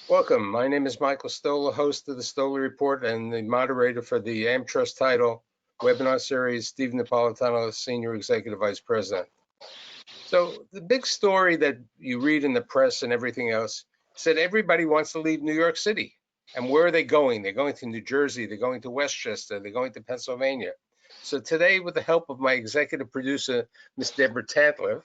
Welcome. My name is Michael Stoller, host of the Stoller Report and the moderator for the AmTrust Title webinar series, Steve Napolitano, Senior Executive Vice President. So the big story that you read in the press and everything else said everybody wants to leave New York City. And where are they going? They're going to New Jersey, they're going to Westchester, they're going to Pennsylvania. So today, with the help of my executive producer, Ms. Deborah Tantler,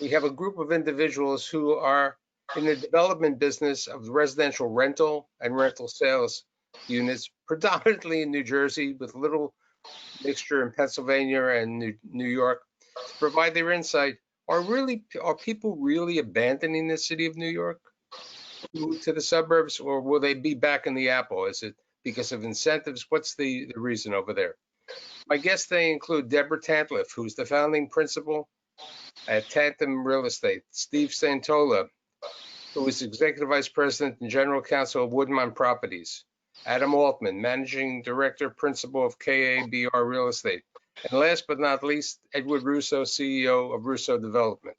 we have a group of individuals who are in the development business of residential rental and rental sales units, predominantly in New Jersey, with a little mixture in Pennsylvania and New York, to provide their insight. Are people really abandoning the city of New York to move to the suburbs, or will they be back in the apple? Is it because of incentives? What's the reason over there? My guests today include Deborah Tantliff, who's the founding principal at Tantum Real Estate, Steve Santola, who is Executive Vice President and General Counsel of Woodmont Properties, Adam Altman, Managing Director, Principal of KABR Real Estate, and last but not least, Edward Russo, CEO of Russo Development.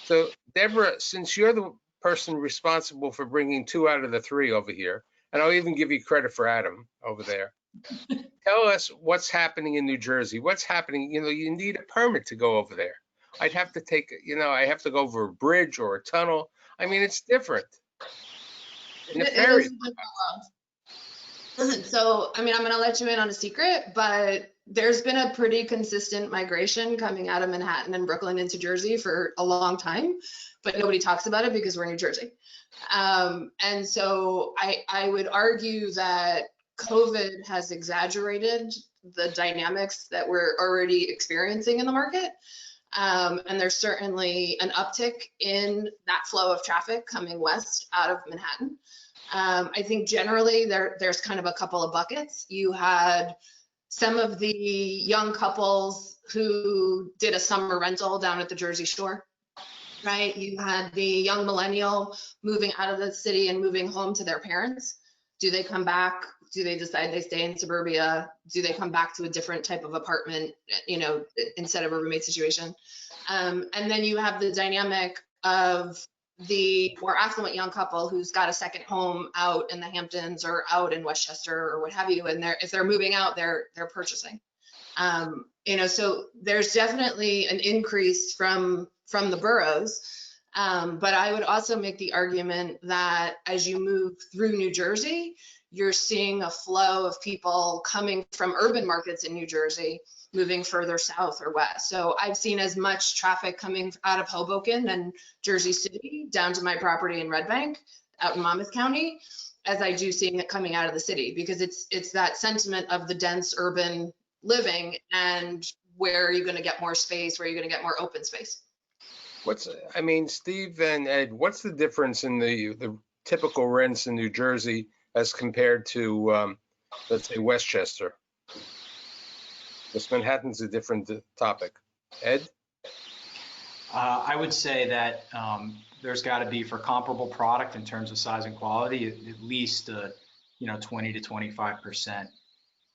So, Deborah, since you're the person responsible for bringing 2 out of the 3 over here, and I'll even give you credit for Adam over there, tell us what's happening in New Jersey. What's happening? You need a permit to go over there. I'd have to take, I have to go over a bridge or a tunnel. I mean, it's different. In the ferry. Listen, so, I'm going to let you in on a secret, but there's been a pretty consistent migration coming out of Manhattan and Brooklyn into Jersey for a long time, but nobody talks about it because we're in New Jersey. And so I would argue that COVID has exaggerated the dynamics that we're already experiencing in the market. And there's certainly an uptick in that flow of traffic coming west out of Manhattan. I think generally there's kind of a couple of buckets. You had some of the young couples who did a summer rental down at the Jersey Shore, right? You had the young millennial moving out of the city and moving home to their parents. Do they come back? Do they decide they stay in suburbia? Do they come back to a different type of apartment, instead of a roommate situation? And then you have the dynamic of the more affluent young couple who's got a second home out in the Hamptons or out in Westchester or what have you, and if they're moving out, they're purchasing. So there's definitely an increase from the boroughs, but I would also make the argument that as you move through New Jersey, you're seeing a flow of people coming from urban markets in New Jersey moving further south or west. So I've seen as much traffic coming out of Hoboken and Jersey City down to my property in Red Bank out in Monmouth County as I do seeing it coming out of the city, because it's that sentiment of the dense urban living and where are you going to get more space, where are you going to get more open space. Steve and Ed, what's the difference in the typical rents in New Jersey as compared to, let's say, Westchester? Because Manhattan's a different topic. Ed? I would say that there's got to be, for comparable product in terms of size and quality, at least 20 to 25%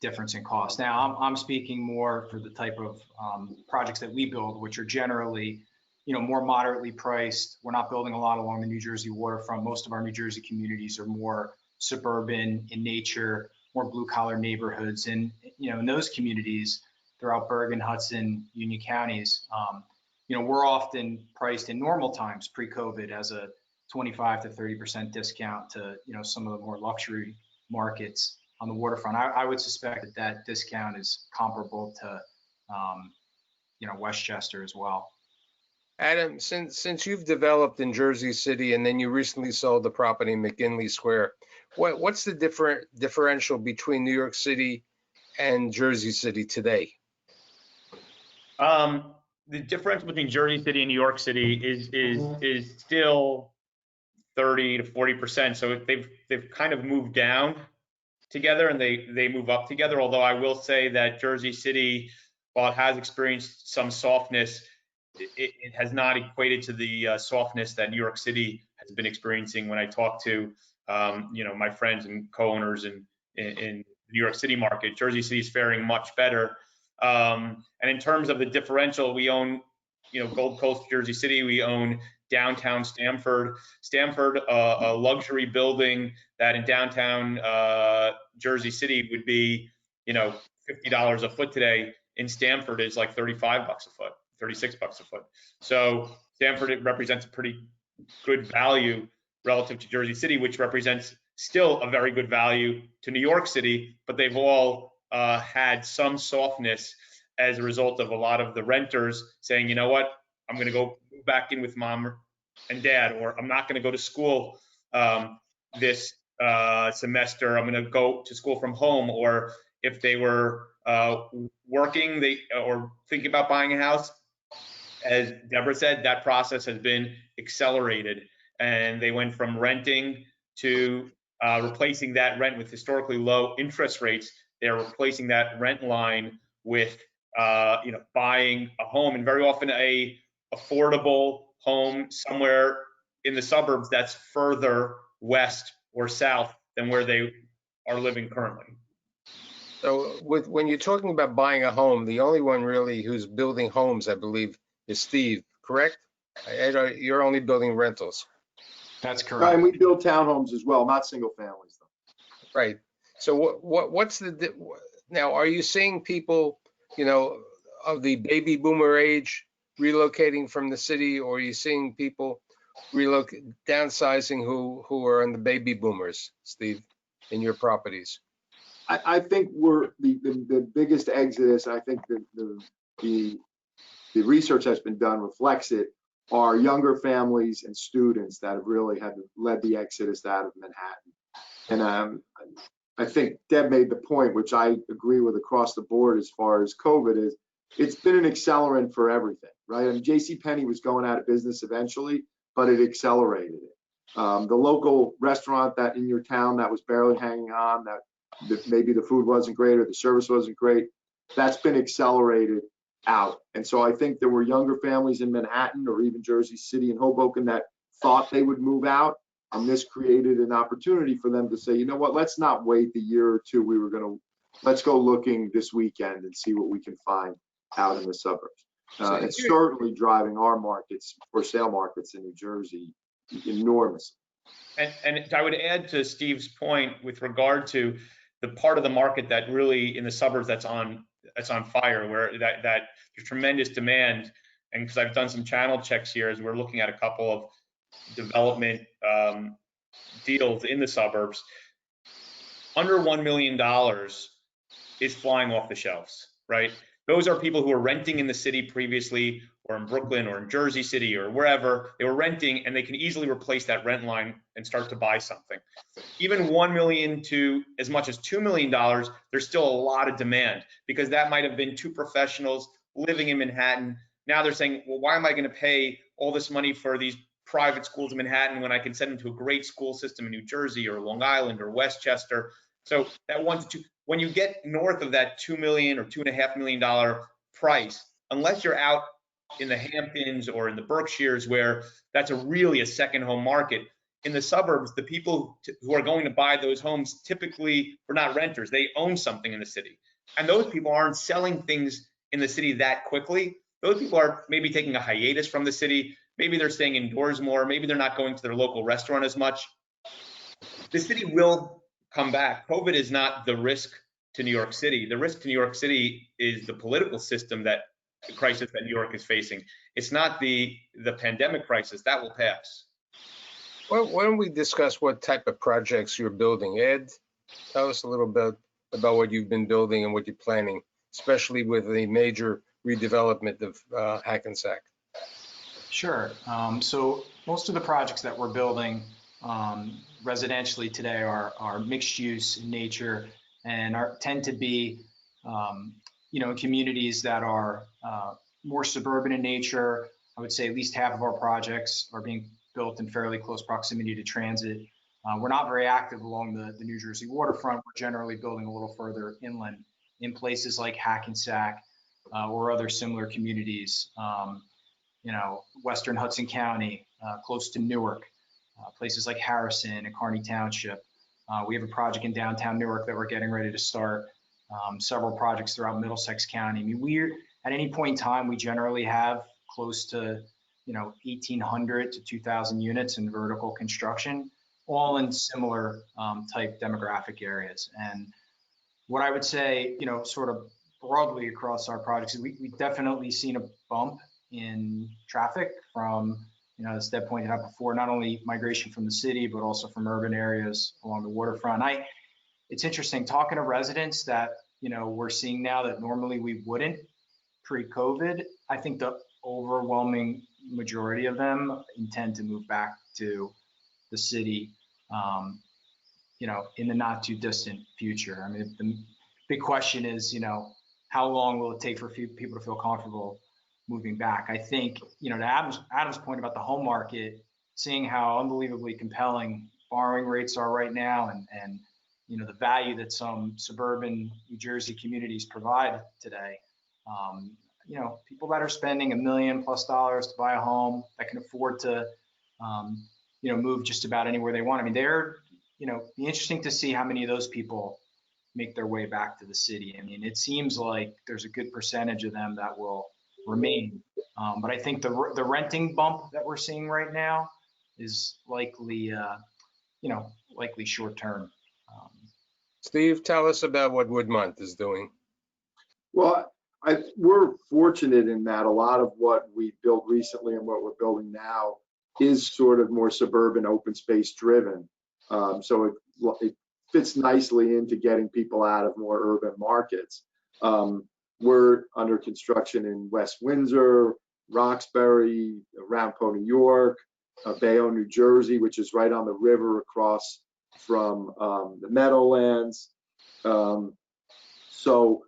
difference in cost. Now, I'm speaking more for the type of projects that we build, which are generally, more moderately priced. We're not building a lot along the New Jersey waterfront. Most of our New Jersey communities are more suburban in nature, more blue collar neighborhoods. And, in those communities throughout Bergen, Hudson, Union counties, we're often priced in normal times pre-COVID as a 25 to 30% discount to, some of the more luxury markets on the waterfront. I would suspect that discount is comparable to, Westchester as well. Adam, since you've developed in Jersey City and then you recently sold the property in McKinley Square, what's the differential between New York City and Jersey City today? The difference between Jersey City and New York City is still 30 to 40%. So they've kind of moved down together and they move up together. Although I will say that Jersey City, while it has experienced some softness, it has not equated to the softness that New York City has been experiencing. When I talk to my friends and co-owners in the New York City market, Jersey City is faring much better. And in terms of the differential, we own Gold Coast, Jersey City. We own downtown Stamford. Stamford, a luxury building that in downtown Jersey City would be, $50 a foot today. In Stamford is like 35 bucks a foot, 36 bucks a foot. So Stamford, it represents a pretty good value relative to Jersey City, which represents still a very good value to New York City, but they've all had some softness as a result of a lot of the renters saying, you know what, I'm going to go back in with mom and dad, or I'm not going to go to school this semester. I'm going to go to school from home. Or if they were working, or thinking about buying a house, as Deborah said, that process has been accelerated, and they went from renting to replacing that rent with historically low interest rates. They're replacing that rent line with buying a home, and very often a affordable home somewhere in the suburbs that's further west or south than where they are living currently. So when you're talking about buying a home, the only one really who's building homes, I believe, is Steve, correct? Ed, you're only building rentals. That's correct. And we build townhomes as well, not single families though. Right. So what's now, are you seeing people, of the baby boomer age relocating from the city, or are you seeing people downsizing who are on the baby boomers, Steve, in your properties? I think we're the biggest exodus. I think the research that's been done reflects it, are younger families and students that have really led the exodus out of Manhattan. And I think Deb made the point, which I agree with across the board as far as COVID is, it's been an accelerant for everything, right? I mean, JCPenney was going out of business eventually, but it accelerated it. The local restaurant that in your town that was barely hanging on, that maybe the food wasn't great or the service wasn't great, that's been accelerated out. And so I think there were younger families in Manhattan or even Jersey City and Hoboken that thought they would move out, and this created an opportunity for them to say, you know what, let's not wait the year or two. Let's go looking this weekend and see what we can find out in the suburbs. It's certainly driving our markets, for sale markets in New Jersey, enormously. And I would add to Steve's point with regard to the part of the market that really in the suburbs that's on fire, where that there's tremendous demand. And because I've done some channel checks here as we're looking at a couple of development deals in the suburbs, under $1 million is flying off the shelves, right? Those are people who are renting in the city previously, or in Brooklyn or in Jersey City or wherever. They were renting, and they can easily replace that rent line and start to buy something. Even $1 million to as much as $2 million, there's still a lot of demand, because that might have been two professionals living in Manhattan. Now they're saying, well, why am I going to pay all this money for these private schools in Manhattan when I can send them to a great school system in New Jersey or Long Island or Westchester? So that 1 to 2, when you get north of that $2 million or $2.5 million price, unless you're out in the Hamptons or in the Berkshires, where that's really a second home market, in the suburbs, the people who are going to buy those homes typically are not renters. They own something in the city. And those people aren't selling things in the city that quickly. Those people are maybe taking a hiatus from the city. Maybe they're staying indoors more. Maybe they're not going to their local restaurant as much. The city will come back. COVID is not the risk to New York City. The risk to New York City is the political system, that the crisis that New York is facing. It's not the pandemic crisis. That will pass. Well, why don't we discuss what type of projects you're building? Ed, tell us a little bit about what you've been building and what you're planning, especially with the major redevelopment of Hackensack. Sure. So most of the projects that we're building residentially today are mixed use in nature, and tend to be in communities that are more suburban in nature. I would say at least half of our projects are being built in fairly close proximity to transit. We're not very active along the New Jersey waterfront. We're generally building a little further inland in places like Hackensack or other similar communities. Western Hudson County, close to Newark, places like Harrison and Kearney Township. We have a project in downtown Newark that we're getting ready to start. Several projects throughout Middlesex County. I mean, at any point in time, we generally have close to, 1,800 to 2,000 units in vertical construction, all in similar type demographic areas. And what I would say, sort of broadly across our projects, we've definitely seen a bump in traffic from, as Deb pointed out before, not only migration from the city, but also from urban areas along the waterfront. It's interesting talking to residents that, we're seeing now that normally we wouldn't pre-COVID. I think the overwhelming majority of them intend to move back to the city, in the not too distant future. I mean, the big question is, how long will it take for people to feel comfortable moving back? I think, to Adam's point about the home market, seeing how unbelievably compelling borrowing rates are right now, and the value that some suburban New Jersey communities provide today. People that are spending $1 million+ to buy a home, that can afford to, move just about anywhere they want. I mean, be interesting to see how many of those people make their way back to the city. I mean, it seems like there's a good percentage of them that will remain. But I think the renting bump that we're seeing right now is likely, likely short term. Steve, tell us about what Woodmont is doing. Well, we're fortunate in that a lot of what we built recently and what we're building now is sort of more suburban open space driven. So it fits nicely into getting people out of more urban markets. We're under construction in West Windsor, Roxbury, Rampo, New York, Bayonne, New Jersey, which is right on the river across from the Meadowlands. So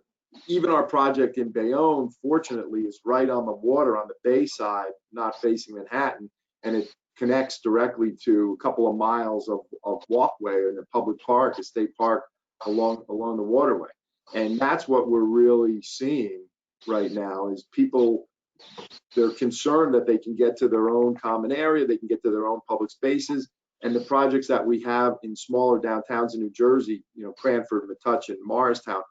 even our project in Bayonne, fortunately, is right on the water on the bay side, not facing Manhattan, and it connects directly to a couple of miles of walkway in a public park, a state park along the waterway. And that's what we're really seeing right now is people, they're concerned that they can get to their own common area, they can get to their own public spaces. And the projects that we have in smaller downtowns in New Jersey, Cranford, Metuchen, Morristown,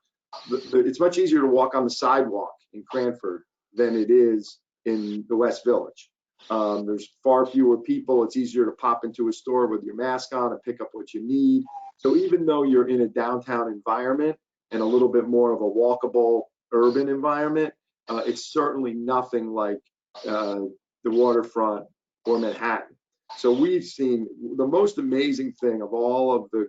it's much easier to walk on the sidewalk in Cranford than it is in the West Village. There's far fewer people. It's easier to pop into a store with your mask on and pick up what you need. So even though you're in a downtown environment and a little bit more of a walkable urban environment, it's certainly nothing like the waterfront or Manhattan. So we've seen the most amazing thing of all of the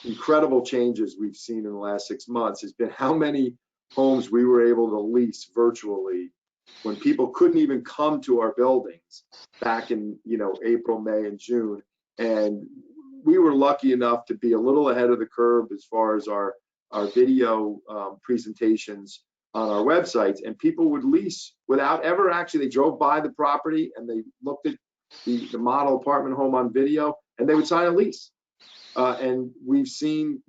incredible changes we've seen in the last 6 months has been how many homes we were able to lease virtually when people couldn't even come to our buildings back in April, May, and June. And we were lucky enough to be a little ahead of the curve as far as our video presentations on our websites, and people would lease without ever they drove by the property and they looked at the model apartment home on video and they would sign a lease. And we've seen,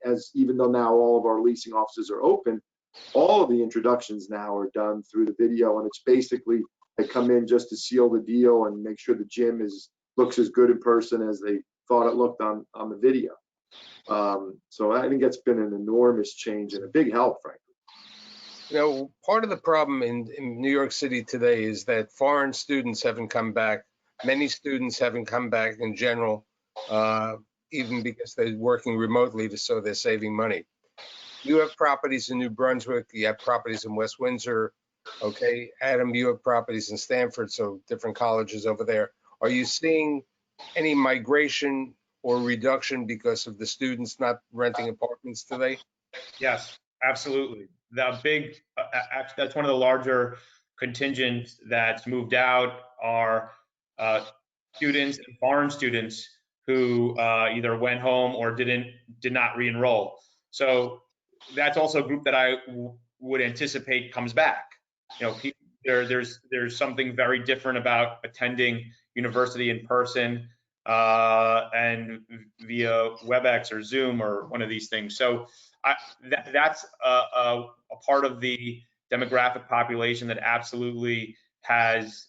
as even though now all of our leasing offices are open, all of the introductions now are done through the video, and it's basically they come in just to seal the deal and make sure the gym looks as good in person as they thought it looked on the video. So I think that's been an enormous change and a big help, frankly. Part of the problem in New York City today is that foreign students haven't come back. Many students haven't come back in general, even because they're working remotely, so they're saving money. You have properties in New Brunswick, you have properties in West Windsor. Okay, Adam, you have properties in Stanford, so different colleges over there. Are you seeing any migration or reduction because of the students not renting apartments today? Yes, absolutely. That's one of the larger contingents that's moved out are students and foreign students who either went home or did not re-enroll. So that's also a group that I would anticipate comes back. There's something very different about attending university in person and via WebEx or Zoom or one of these things. So that's a part of the demographic population that absolutely has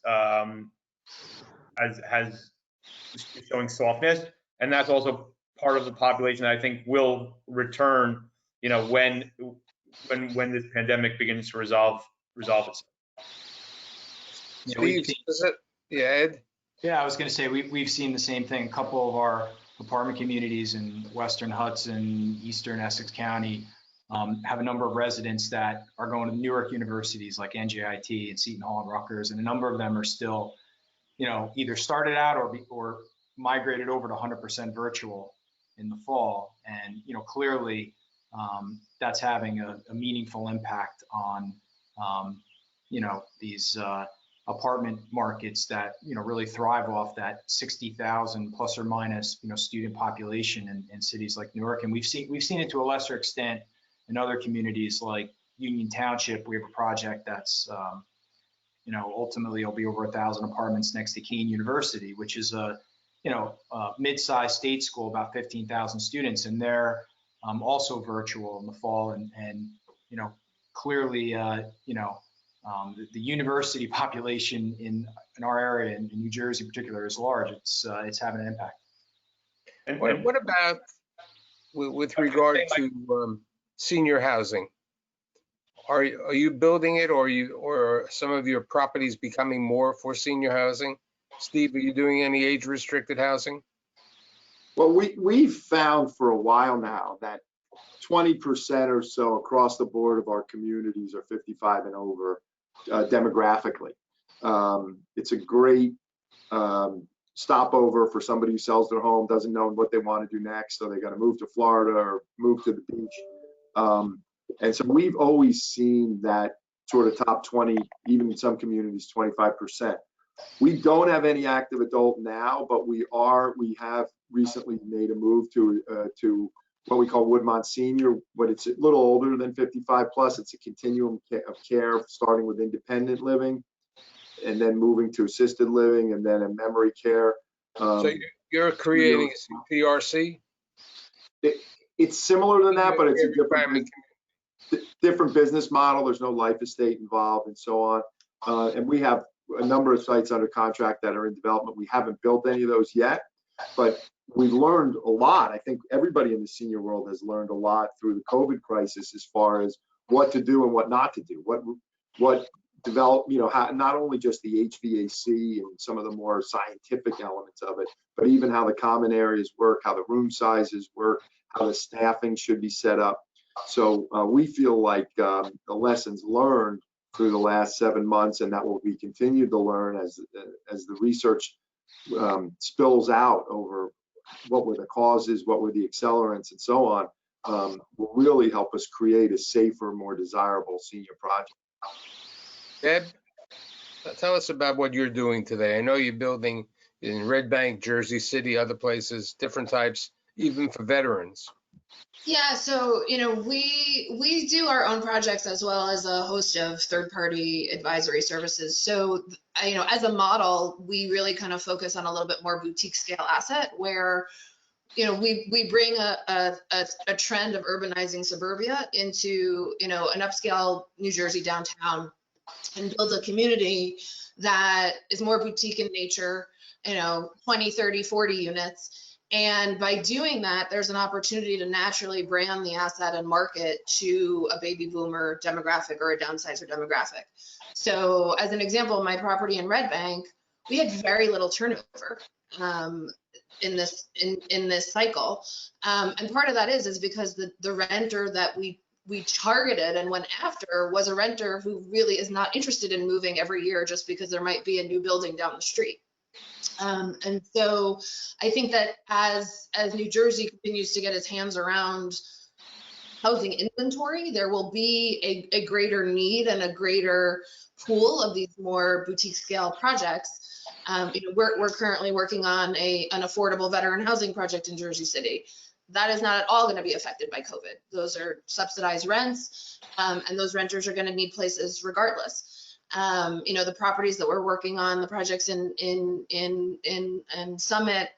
showing softness, and that's also part of the population that I think will return, when this pandemic begins to resolve itself. You know, we've Steve, seen, is it? Yeah, Ed? yeah, I was going to say we've seen the same thing. A couple of our apartment communities in Western Hudson, Eastern Essex County have a number of residents that are going to Newark universities like NJIT and Seton Hall and Rutgers, and a number of them are still, you know, either started out or migrated over to 100% virtual in the fall. And, you know, clearly that's having a meaningful impact on, you know, these apartment markets that, you know, really thrive off that 60,000 plus or minus, you know, student population in cities like Newark. And we've seen it to a lesser extent in other communities like Union Township. We have a project that's, you know, ultimately it'll be over 1,000 apartments next to Keene University, which is a, you know, mid-sized state school, about 15,000 students, and they're also virtual in the fall. And you know, clearly, you know, the university population in our area, in New Jersey in particular, is large. It's having an impact. And, What about with regard to senior housing? Are you building it, or are some of your properties becoming more for senior housing? Steve, are you doing any age restricted housing? Well, we've found for a while now that 20% or so across the board of our communities are 55 and over demographically. It's a great stopover for somebody who sells their home, doesn't know what they want to do next, so they got to move to Florida or move to the beach. And so we've always seen that sort of top 20, even in some communities, 25%. We don't have any active adult now, but we have recently made a move to what we call Woodmont Senior, but it's a little older than 55 plus. It's a continuum of care, starting with independent living and then moving to assisted living and then in memory care. So you're creating a PRC? It's similar than that, but it's a different business model. There's no life estate involved and so on. And we have a number of sites under contract that are in development. We haven't built any of those yet, but we've learned a lot. I think everybody in the senior world has learned a lot through the COVID crisis as far as what to do and what not to do. What develop, you know, how, not only just the HVAC and some of the more scientific elements of it, but even how the common areas work, how the room sizes work, how the staffing should be set up. So we feel like the lessons learned through the last 7 months, and that will be continued to learn as the research spills out over what were the causes, what were the accelerants, and so on, will really help us create a safer, more desirable senior project. Deb, tell us about what you're doing today. I know you're building in Red Bank, Jersey City, other places, different types, even for veterans. Yeah, so, you know, we do our own projects as well as a host of third-party advisory services. So, you know, as a model, we really kind of focus on a little bit more boutique scale asset where, you know, we bring a trend of urbanizing suburbia into, you know, an upscale New Jersey downtown and build a community that is more boutique in nature, you know, 20, 30, 40 units. And by doing that, there's an opportunity to naturally brand the asset and market to a baby boomer demographic or a downsizer demographic. So as an example, my property in Red Bank, we had very little turnover in this cycle. And part of that is because the renter that we targeted and went after was a renter who really is not interested in moving every year just because there might be a new building down the street. And so I think that as New Jersey continues to get its hands around housing inventory, there will be a greater need and a greater pool of these more boutique scale projects. You know, we're currently working on an affordable veteran housing project in Jersey City. That is not at all going to be affected by COVID. Those are subsidized rents, and those renters are going to need places regardless. You know, the properties that we're working on, the projects in Summit,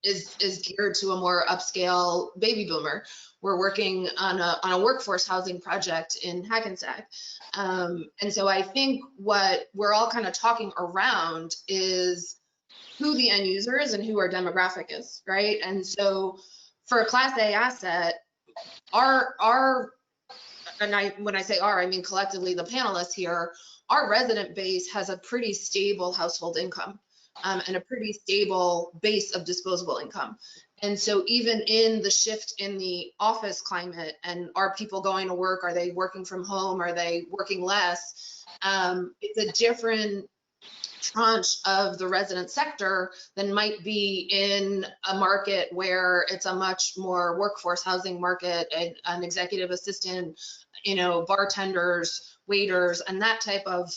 is geared to a more upscale baby boomer. We're working on a workforce housing project in Hackensack. And so I think what we're all kind of talking around is who the end user is and who our demographic is, right? And so for a Class A asset, when I say our, I mean collectively the panelists here, our resident base has a pretty stable household income and a pretty stable base of disposable income. And so even in the shift in the office climate, and are people going to work? Are they working from home? Are they working less? It's a different tranche of the resident sector than might be in a market where it's a much more workforce housing market, an executive assistant, bartenders, waiters, and that type of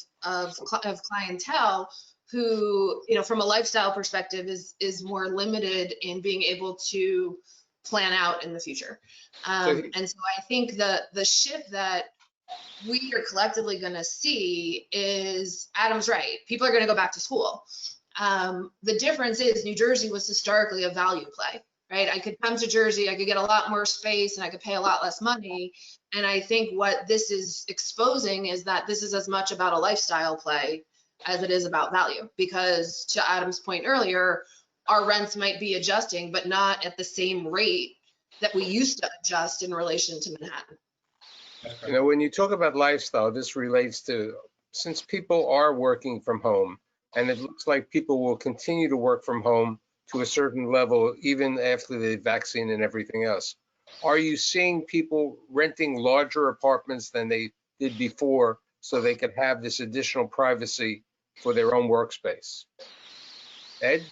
clientele who, from a lifestyle perspective is more limited in being able to plan out in the future. And so I think the shift that we are collectively going to see is, Adam's right, people are going to go back to school. The difference is New Jersey was historically a value play, right? I could come to Jersey, I could get a lot more space, and I could pay a lot less money. And I think what this is exposing is that this is as much about a lifestyle play as it is about value. Because to Adam's point earlier, our rents might be adjusting, but not at the same rate that we used to adjust in relation to Manhattan. When you talk about lifestyle, this relates to, since people are working from home, and it looks like people will continue to work from home to a certain level, even after the vaccine and everything else. Are you seeing people renting larger apartments than they did before so they could have this additional privacy for their own workspace? Ed?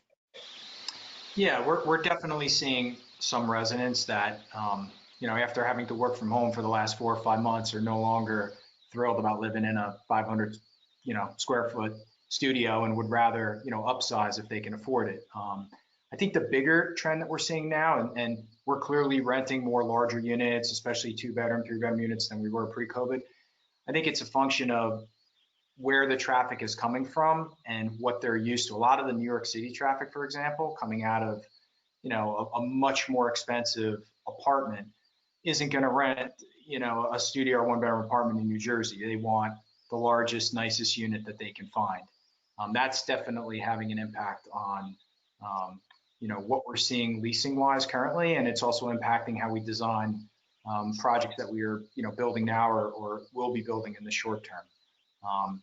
Yeah, we're definitely seeing some residents that, after having to work from home for the last 4 or 5 months, are no longer thrilled about living in a 500, square foot studio and would rather, upsize if they can afford it. I think the bigger trend that we're seeing now, and we're clearly renting more larger units, especially 2-bedroom, 3-bedroom units than we were pre-COVID. I think it's a function of where the traffic is coming from and what they're used to. A lot of the New York City traffic, for example, coming out of, a much more expensive apartment, isn't going to rent, a studio or 1-bedroom apartment in New Jersey. They want the largest, nicest unit that they can find. That's definitely having an impact on, what we're seeing leasing wise currently. And it's also impacting how we design projects that we are, building now or will be building in the short term.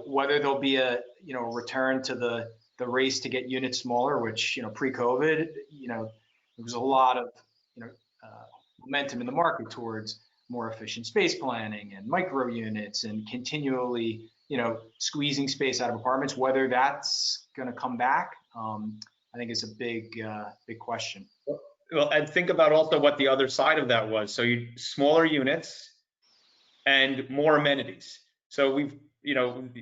Whether there'll be a, return to the race to get units smaller, which, pre-COVID, there was a lot of, momentum in the market towards more efficient space planning and micro units and continually, squeezing space out of apartments. Whether that's going to come back, I think is a big question. Well, and think about also what the other side of that was. So smaller units and more amenities. So we've,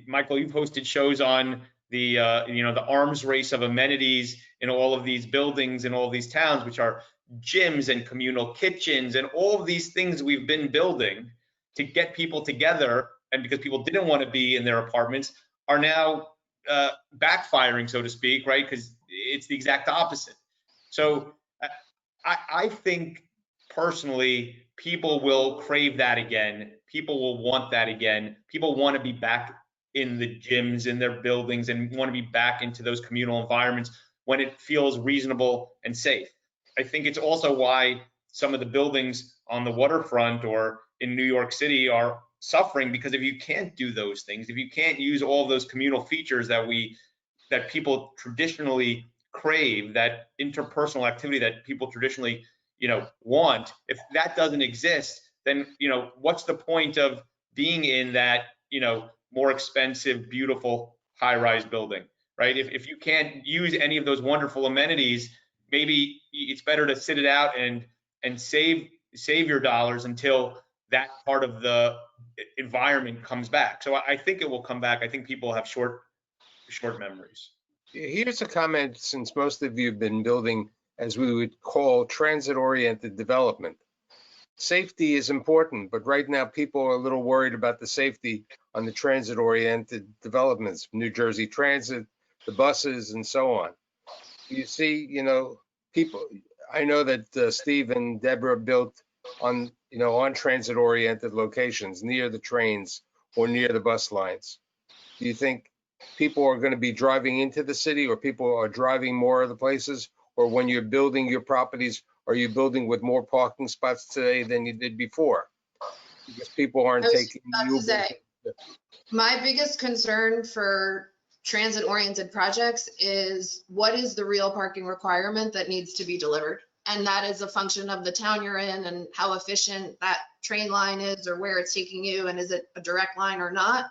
Michael, you've hosted shows on the, the arms race of amenities in all of these buildings in all of these towns, which are gyms and communal kitchens and all of these things we've been building to get people together. And because people didn't want to be in their apartments, are now backfiring, so to speak, right? Because it's the exact opposite. So I think personally, people will crave that again. People will want that again. People want to be back in the gyms in their buildings and want to be back into those communal environments when it feels reasonable and safe. I think it's also why some of the buildings on the waterfront or in New York City are suffering, because if you can't do those things, if you can't use all of those communal features that people traditionally crave, that interpersonal activity that people traditionally, want, if that doesn't exist, then, what's the point of being in that, more expensive, beautiful high-rise building, right? If you can't use any of those wonderful amenities, maybe it's better to sit it out and save your dollars until that part of the environment comes back. So I think it will come back. I think people have short memories. Here's a comment, since most of you have been building, as we would call, transit-oriented development. Safety is important, but right now people are a little worried about the safety on the transit-oriented developments, New Jersey Transit, the buses, and so on. You see, people, I know that Steve and Deborah built on, on transit-oriented locations near the trains or near the bus lines. Do you think people are going to be driving into the city, or people are driving more of the places? Or when you're building your properties, are you building with more parking spots today than you did before? Because people aren't taking Uber. My biggest concern for transit-oriented projects is what is the real parking requirement that needs to be delivered? And that is a function of the town you're in and how efficient that train line is or where it's taking you, and is it a direct line or not?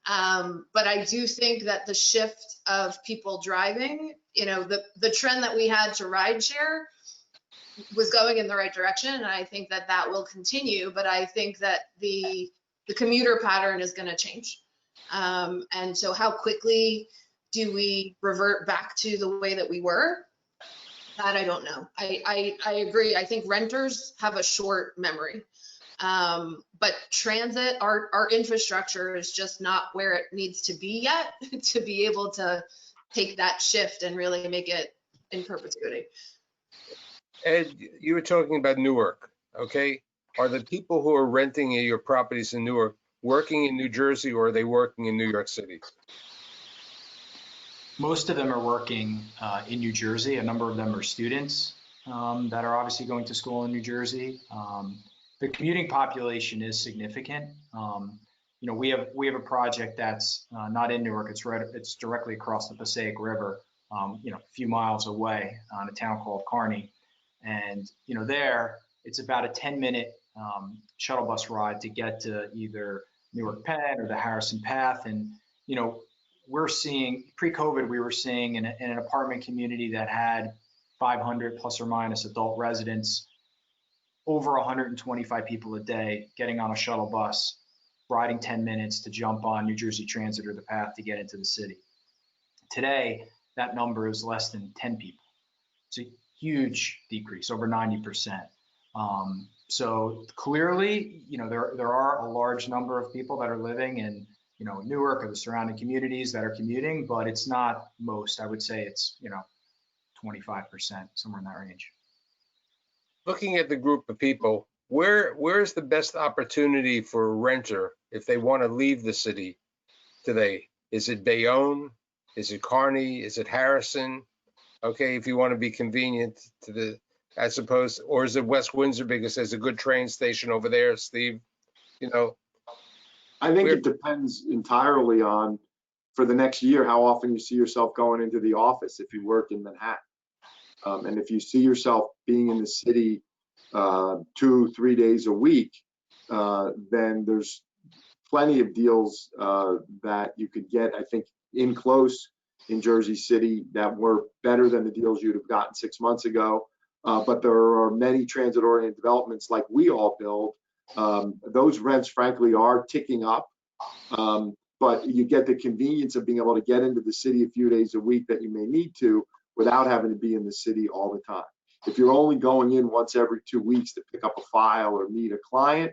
But I do think that the shift of people driving, you know, the trend that we had to rideshare was going in the right direction, and I think that that will continue, but I think that the commuter pattern is going to change. And so how quickly do we revert back to the way that we were? That I don't know. I agree. I think renters have a short memory. But transit, our infrastructure is just not where it needs to be yet to be able to take that shift and really make it in perpetuity. Ed, you were talking about Newark, okay? Are the people who are renting your properties in Newark working in New Jersey, or are they working in New York City? Most of them are working in New Jersey. A number of them are students that are obviously going to school in New Jersey. The commuting population is significant. You know, we have a project that's not in Newark. It's directly across the Passaic River, you know, a few miles away on a town called Kearney. And, you know, there it's about a 10-minute shuttle bus ride to get to either Newark Penn or the Harrison Path. And, you know, we're seeing pre-COVID, we were seeing in an apartment community that had 500 plus or minus adult residents, over 125 people a day getting on a shuttle bus, riding 10 minutes to jump on New Jersey Transit or the Path to get into the city. Today, that number is less than 10 people. It's a huge decrease, over 90%. So clearly, you know, there are a large number of people that are living in, you know, Newark or the surrounding communities that are commuting, but it's not most. I would say it's, you know, 25%, somewhere in that range. Looking at the group of people, where's the best opportunity for a renter if they want to leave the city today? Is it Bayonne? Is it Kearney? Is it Harrison? Okay, if you want to be convenient to the, I suppose, or is it West Windsor because there's a good train station over there, Steve? You know, I think it depends entirely on, for the next year, how often you see yourself going into the office if you work in Manhattan. And if you see yourself being in the city 2-3 days a week, then there's plenty of deals that you could get, I think, in close in Jersey City that were better than the deals you'd have gotten 6 months ago. But there are many transit-oriented developments like we all build. Those rents, frankly, are ticking up. But you get the convenience of being able to get into the city a few days a week that you may need to without having to be in the city all the time. If you're only going in once every 2 weeks to pick up a file or meet a client,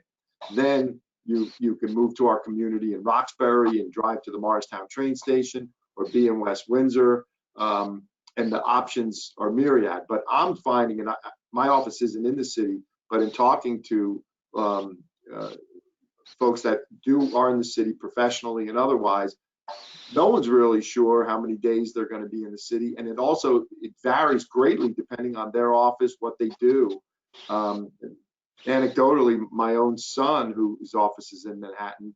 then you can move to our community in Roxbury and drive to the Morristown train station or be in West Windsor. And the options are myriad. But I'm finding, and my office isn't in the city, but in talking to folks that are in the city professionally and otherwise, no one's really sure how many days they're going to be in the city. And it varies greatly depending on their office, what they do. Anecdotally, my own son, whose office is in Manhattan,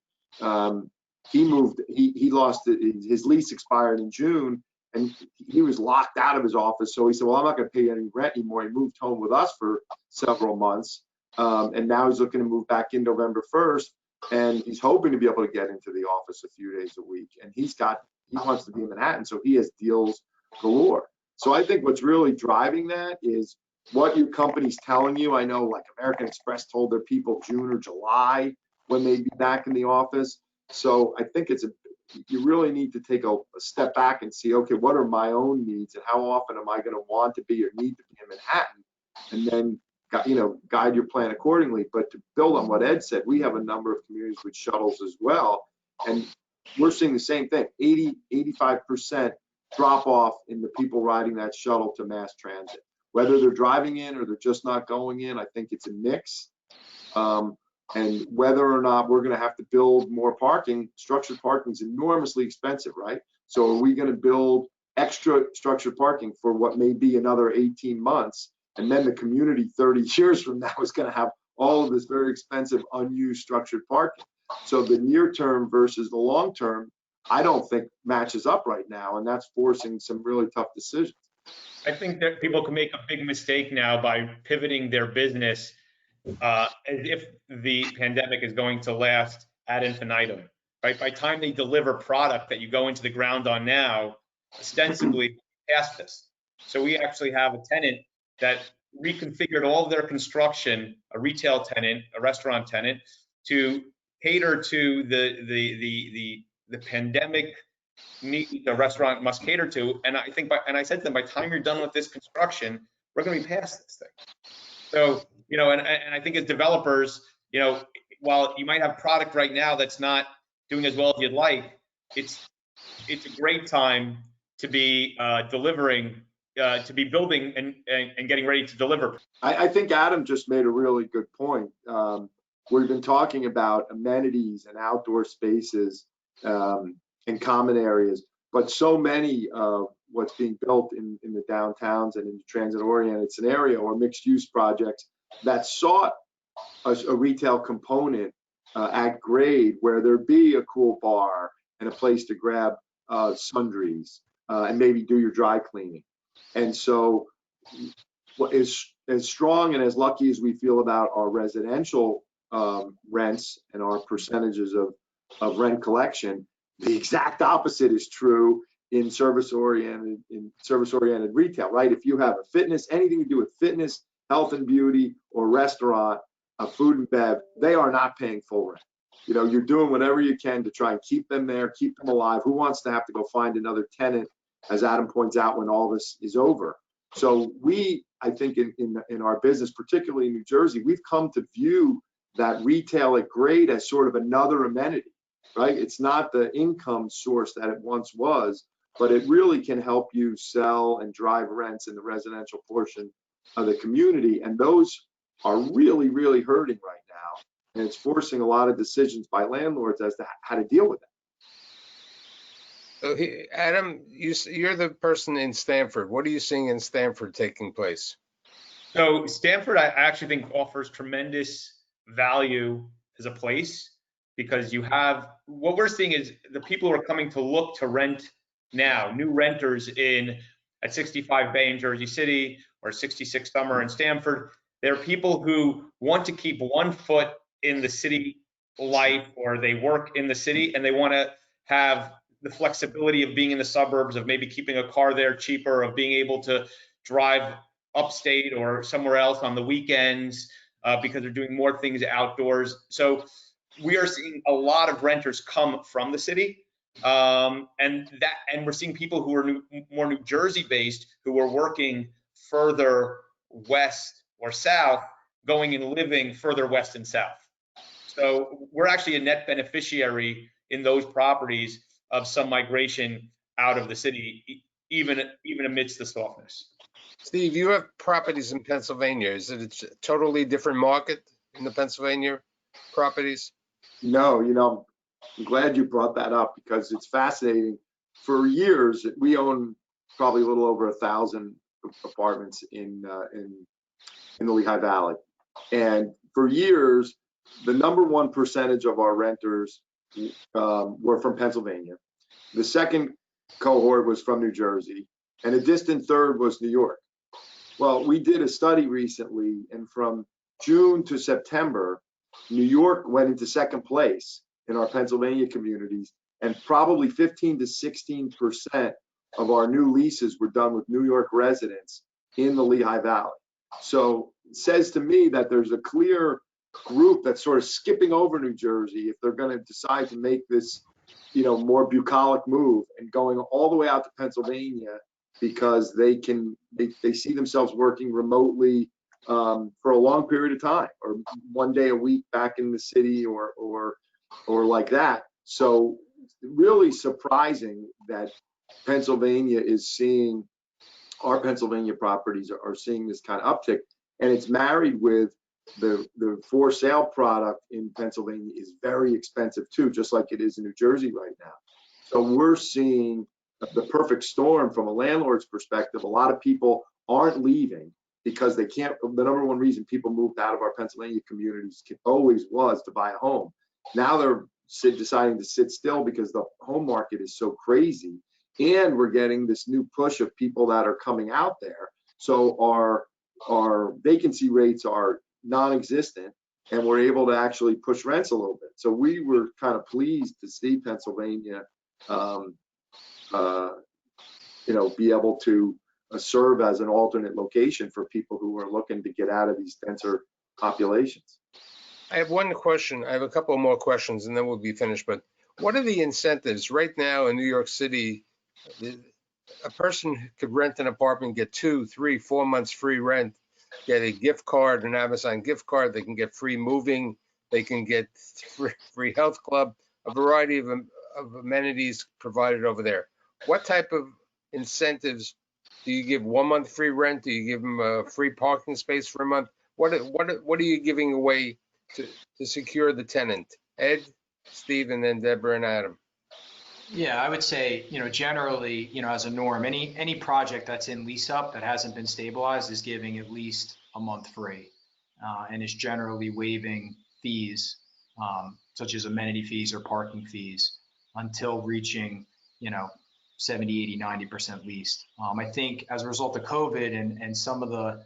he moved, he lost his lease expired in June, and he was locked out of his office. So he said, well, I'm not going to pay any rent anymore. He moved home with us for several months. And now he's looking to move back in November 1st. And he's hoping to be able to get into the office a few days a week. And he wants to be in Manhattan, so he has deals galore. So I think what's really driving that is what your company's telling you. I know, like American Express told their people June or July when they'd be back in the office. So I think you really need to take a step back and see, okay, what are my own needs and how often am I going to want to be or need to be in Manhattan? And then, you know, guide your plan accordingly. But to build on what Ed said, we have a number of communities with shuttles as well. And we're seeing the same thing, 85% drop off in the people riding that shuttle to mass transit. Whether they're driving in or they're just not going in, I think it's a mix. And whether or not we're going to have to build more parking, structured parking is enormously expensive, right? So are we going to build extra structured parking for what may be another 18 months? And then the community 30 years from now is going to have all of this very expensive unused structured parking. So the near term versus the long term, I don't think matches up right now, and that's forcing some really tough decisions. I think that people can make a big mistake now by pivoting their business as if the pandemic is going to last ad infinitum, right? By the time they deliver product that you go into the ground on now, ostensibly past this. So we actually have a tenant that reconfigured all of their construction, a retail tenant, a restaurant tenant, to cater to the pandemic need the restaurant must cater to. And I think, and I said to them, by the time you're done with this construction, we're going to be past this thing. So, you know, and I think as developers, you know, while you might have product right now that's not doing as well as you'd like, it's a great time to be delivering, to be building and getting ready to deliver. I think Adam just made a really good point. We've been talking about amenities and outdoor spaces and common areas, but so many of what's being built in the downtowns and in the transit-oriented scenario or mixed-use projects that sought a retail component at grade where there'd be a cool bar and a place to grab sundries and maybe do your dry cleaning. And so as strong and as lucky as we feel about our residential rents and our percentages of rent collection, the exact opposite is true in service-oriented retail, right? If you have a fitness, anything to do with fitness, health and beauty, or restaurant, food and bev, they are not paying full rent. You know, you're doing whatever you can to try and keep them there, keep them alive. Who wants to have to go find another tenant, as Adam points out, when all this is over? So we, I think in our business, particularly in New Jersey, we've come to view that retail at grade as sort of another amenity, right? It's not the income source that it once was, but it really can help you sell and drive rents in the residential portion of the community. And those are really, really hurting right now. And it's forcing a lot of decisions by landlords as to how to deal with it. So Adam, you're the person in Stamford. What are you seeing in Stamford taking place? So Stamford, I actually think offers tremendous value as a place because you have, what we're seeing is the people who are coming to look to rent now, new renters at 65 Bay in Jersey City or 66 Summer in Stamford. They're people who want to keep one foot in the city life, or they work in the city and they want to have the flexibility of being in the suburbs, of maybe keeping a car there cheaper, of being able to drive upstate or somewhere else on the weekends because they're doing more things outdoors. So we are seeing a lot of renters come from the city. And we're seeing people who are more New Jersey based who are working further west or south, going and living further west and south. So we're actually a net beneficiary in those properties of some migration out of the city, even amidst the softness. Steve, you have properties in Pennsylvania. Is it a totally different market in the Pennsylvania properties? No, you know, I'm glad you brought that up because it's fascinating. For years, we own probably a little over 1,000 apartments in the Lehigh Valley. And for years, the number one percentage of our renters were from Pennsylvania. The second cohort was from New Jersey, and a distant third was New York. Well, we did a study recently, and from June to September, New York went into second place in our Pennsylvania communities, and probably 15 to 16% of our new leases were done with New York residents in the Lehigh Valley. So it says to me that there's a clear group that's sort of skipping over New Jersey if they're going to decide to make this, you know, more bucolic move and going all the way out to Pennsylvania because they see themselves working remotely for a long period of time, or one day a week back in the city, or like that. So really surprising that Pennsylvania is seeing, our Pennsylvania properties are seeing this kind of uptick, and it's married with the for sale product in Pennsylvania is very expensive too, just like it is in New Jersey right now. So we're seeing the perfect storm from a landlord's perspective. A lot of people aren't leaving because they can't. The number one reason people moved out of our Pennsylvania communities always was to buy a home. Now they're deciding to sit still because the home market is so crazy, and we're getting this new push of people that are coming out there. So our vacancy rates are non-existent, and we're able to actually push rents a little bit. So we were kind of pleased to see Pennsylvania, be able to serve as an alternate location for people who are looking to get out of these denser populations. I have one question. I have a couple more questions and then we'll be finished. But what are the incentives right now in New York City? A person could rent an apartment, get 2, 3, 4 months free rent, get a gift card, an Amazon gift card. They can get free moving. They can get free health club, a variety of amenities provided over there. What type of incentives do you give? 1 month free rent? Do you give them a free parking space for a month? What are you giving away to secure the tenant? Ed, Steve, and then Deborah and Adam. Yeah, I would say, generally, as a norm, any project that's in lease up that hasn't been stabilized is giving at least a month free, and is generally waiving fees, such as amenity fees or parking fees until reaching, 70, 80, 90% leased. I think as a result of COVID and some of the,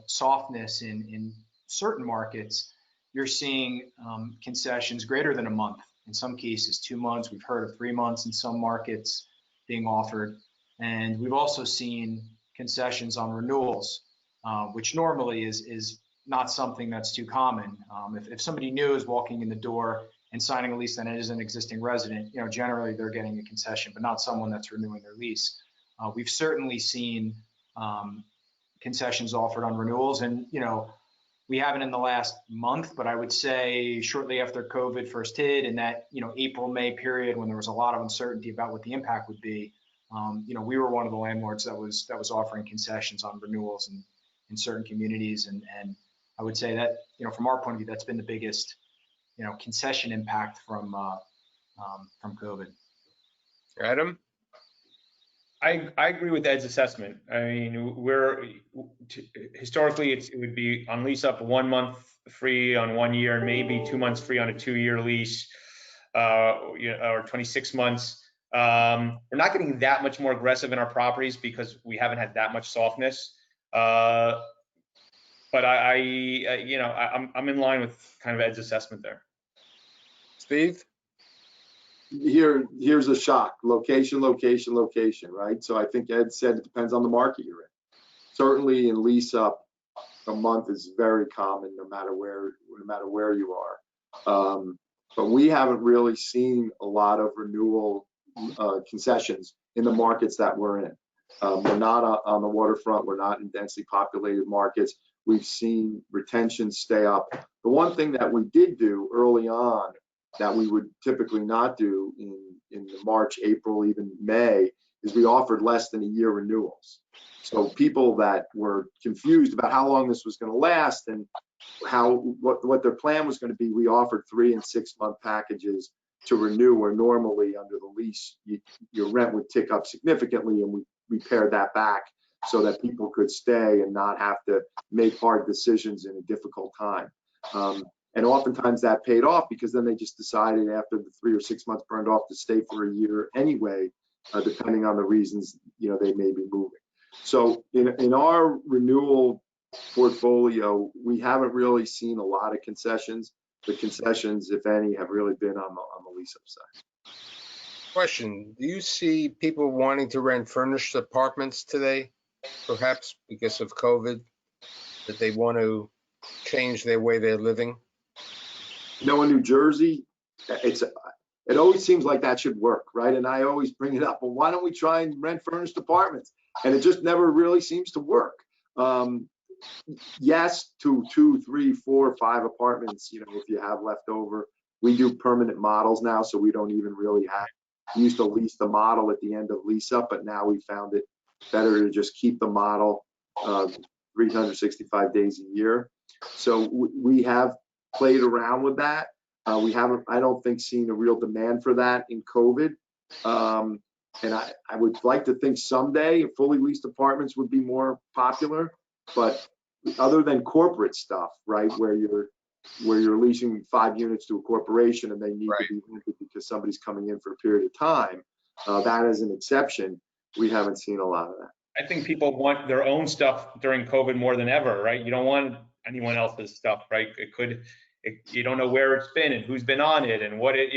softness in certain markets, you're seeing concessions greater than a month. In some cases, 2 months. We've heard of 3 months in some markets being offered. And we've also seen concessions on renewals, which normally is not something that's too common. If somebody new is walking in the door and signing a lease that is an existing resident, generally they're getting a concession, but not someone that's renewing their lease. We've certainly seen concessions offered on renewals, and we haven't in the last month, but I would say shortly after COVID first hit, in that April, May period when there was a lot of uncertainty about what the impact would be, we were one of the landlords that was offering concessions on renewals in certain communities, and I would say that from our point of view, that's been the biggest concession impact from COVID. Adam? I agree with Ed's assessment. I mean, historically it would be on lease up 1 month free on 1 year, and maybe 2 months free on a 2-year lease, or 26 months. We're not getting that much more aggressive in our properties because we haven't had that much softness. But I'm in line with kind of Ed's assessment there. Steve? Here's a shock: location, right? So I think Ed said it depends on the market you're in. Certainly in lease up, a month is very common no matter where you are. But we haven't really seen a lot of renewal concessions in the markets that we're in. We're not on the waterfront. We're not in densely populated markets. We've seen retention stay up. The one thing that we did do early on that we would typically not do in March, April, even May, is we offered less than a year renewals. So people that were confused about how long this was going to last and what their plan was going to be, we offered 3 and 6 month packages to renew, where normally under the lease your rent would tick up significantly, and we pared that back so that people could stay and not have to make hard decisions in a difficult time. And oftentimes that paid off, because then they just decided after the 3 or 6 months burned off to stay for a year anyway, depending on the reasons they may be moving. So in our renewal portfolio, we haven't really seen a lot of concessions. The concessions, if any, have really been on the lease-up side. Question: do you see people wanting to rent furnished apartments today, perhaps because of COVID, that they want to change their way they're living? In New Jersey, it always seems like that should work, right? And I always bring it up. Well, why don't we try and rent furnished apartments? And it just never really seems to work. Yes, to 2, 3, 4, 5 apartments, if you have left over. We do permanent models now, so we don't even really have. We used to lease the model at the end of lease up, but now we found it better to just keep the model 365 days a year. So we have played around with that. We haven't, I don't think, seen a real demand for that in COVID. And I would like to think someday fully leased apartments would be more popular, but other than corporate stuff, right, where you're where you're leasing 5 units to a corporation and they need Right. to be rented because somebody's coming in for a period of time. That is an exception. We haven't seen a lot of that. I think people want their own stuff during COVID more than ever, right? You don't want anyone else's stuff, right? You don't know where it's been and who's been on it and what it,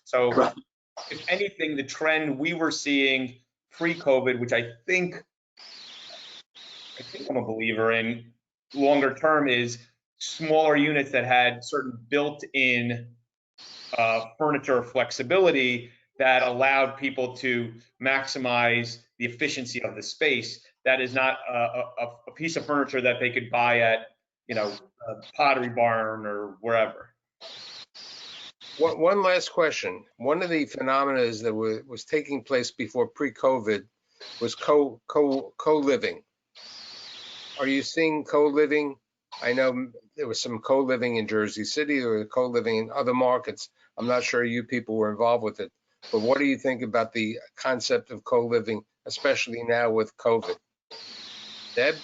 so Right. if anything, the trend we were seeing pre-COVID, which I think I'm a believer in longer term, is smaller units that had certain built-in furniture flexibility that allowed people to maximize the efficiency of the space. That is not a piece of furniture that they could buy at, a Pottery Barn or wherever. One last question. One of the phenomena that was taking place before pre-COVID was co-living. Are you seeing co-living? I know there was some co-living in Jersey City or co-living in other markets. I'm not sure you people were involved with it, but what do you think about the concept of co-living, especially now with COVID? Deb?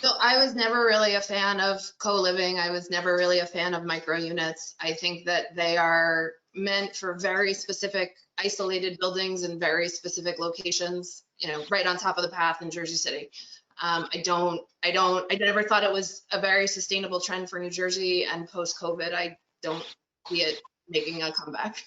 So I was never really a fan of co-living. I was never really a fan of micro units. I think that they are meant for very specific isolated buildings in very specific locations, right on top of the path in Jersey City. I never thought it was a very sustainable trend for New Jersey, and post-COVID, I don't see it making a comeback.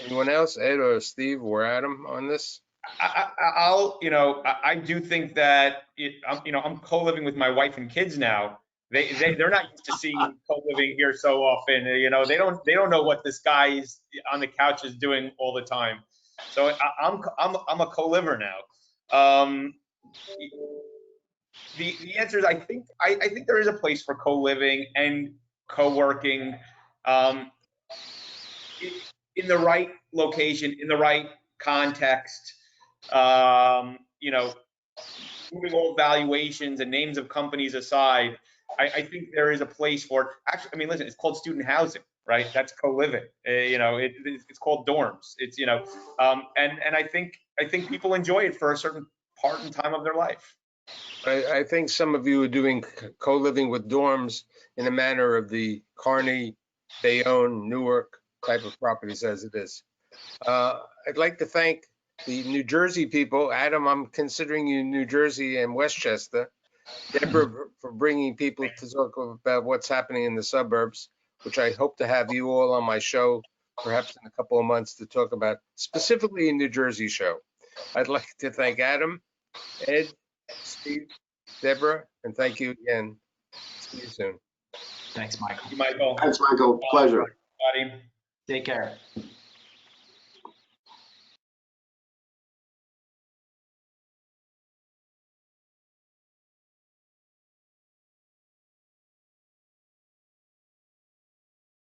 Anyone else, Ed or Steve or Adam, on this? I do think that I'm co-living with my wife and kids now. They're not used to seeing co-living here so often. They don't know what this guy is on the couch is doing all the time. So I'm a co-liver now. The answer is I think there is a place for co-living and co-working in the right location, in the right context. Moving all valuations and names of companies aside, I think there is a place for it. Actually, I mean, listen, it's called student housing, right? That's co-living. It's called dorms. It's and I think people enjoy it for a certain part and time of their life. I think some of you are doing co-living with dorms in a manner of the Kearney, Bayonne, Newark type of properties as it is. I'd like to thank the New Jersey people. Adam, I'm considering you New Jersey and Westchester. Deborah, for bringing people to talk about what's happening in the suburbs, which I hope to have you all on my show, perhaps in a couple of months, to talk about specifically a New Jersey show. I'd like to thank Adam, Ed, Steve, Deborah, and thank you again. See you soon. Thanks, Michael. Michael. Thanks, Michael. Pleasure. Everybody. Take care.